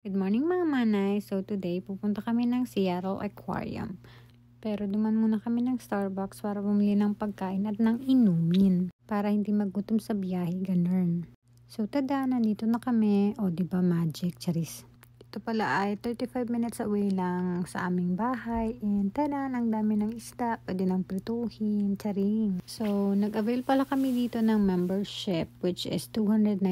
Good morning mga manay. So today pupunta kami ng Seattle Aquarium. Pero duman muna kami ng Starbucks para bumili ng pagkain at ng inumin. Para hindi magutom sa biyahe, ganun. So tada, nandito na kami. O diba magic, charis. Ito pala ay 35 minutes away lang sa aming bahay. And tada, ang dami ng isda. Pwede nang prituhin, charing. So nag-avail pala kami dito ng membership which is $299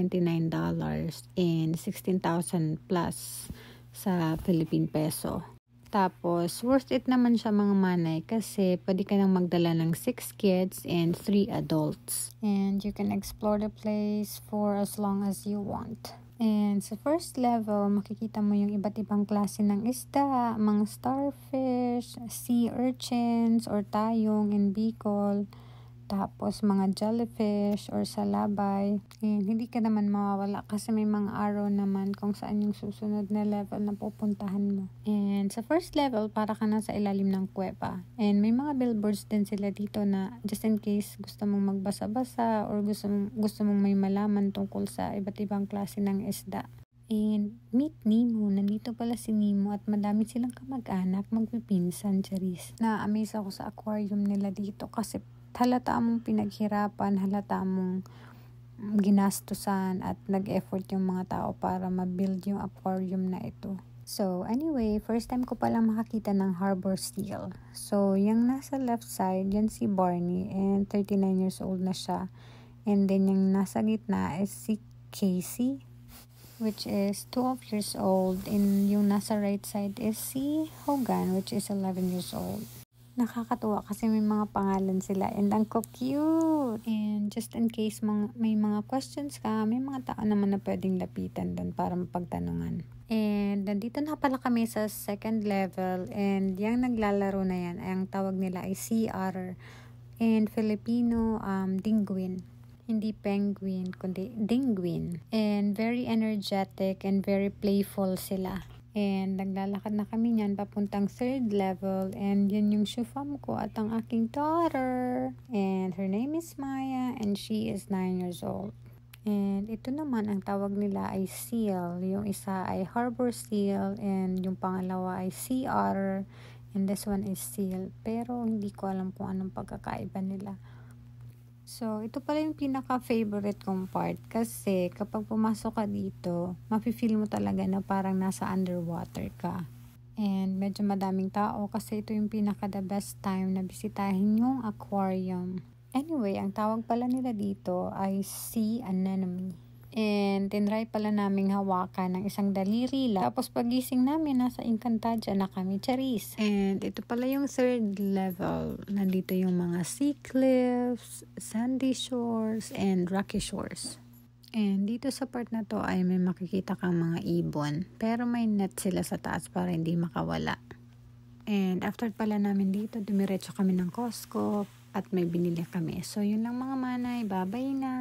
and 16,000 plus sa Philippine peso. Tapos, worth it naman siya mga manay kasi pwede ka nang magdala ng 6 kids and 3 adults. And you can explore the place for as long as you want. And sa first level, makikita mo yung iba't ibang klase ng isda, mga starfish, sea urchins or tayong in Bicol, tapos mga jellyfish or salabay. And hindi ka naman mawawala kasi may mga arrow naman kung saan yung susunod na level na pupuntahan mo. And sa first level, para ka na sa ilalim ng kuweba. And may mga billboards din sila dito na just in case gusto mong magbasa-basa or gusto mong may malaman tungkol sa iba't ibang klase ng isda. And meet Nemo. Nandito pala si Nemo at madami silang kamag-anak, magpipinsan, charis. Na-amaze ako sa aquarium nila dito kasi halata mong pinaghirapan, halata mong ginastusan at nag-effort yung mga tao para ma-build yung aquarium na ito. So anyway, first time ko palang makakita ng harbor seal. So yung nasa left side, yan si Barney and 39 years old na siya. And then yung nasa gitna is si Casey, which is 12 years old. And yung nasa right side is si Hogan, which is 11 years old. Nakakatuwa kasi may mga pangalan sila and ang cute. And just in case may mga questions ka, may mga tao naman na pwedeng lapitan doon para mapagtanungan. And nandito na pala kami sa second level and yung naglalaro na yan, ang tawag nila ay CR and Filipino dinguin. Hindi penguin, kundi dinguin. And very energetic and very playful sila. And naglalakad na kami niyan papuntang third level. And yun yung shufam ko at ang aking daughter. And her name is Maya and she is 9 years old. And ito naman ang tawag nila ay seal. Yung isa ay harbor seal and yung pangalawa ay CR. And this one is seal. Pero hindi ko alam kung anong pagkakaiba nila. So, ito pala yung pinaka-favorite kong part kasi kapag pumasok ka dito, mafe-feel mo talaga na parang nasa underwater ka. And medyo madaming tao kasi ito yung pinaka-the best time na bisitahin yung aquarium. Anyway, ang tawag pala nila dito ay sea anemone. And tinry pala naming hawakan ng isang daliri lang. Tapos pagising namin, nasa Encantadia na kami, charis. And ito pala yung third level. Nandito yung mga sea cliffs, sandy shores, and rocky shores. And dito sa part na to ay may makikita kang mga ibon. Pero may net sila sa taas para hindi makawala. And after pala namin dito, dumiretso kami ng Costco at may binili kami. So yun lang mga manay, bye-bye na!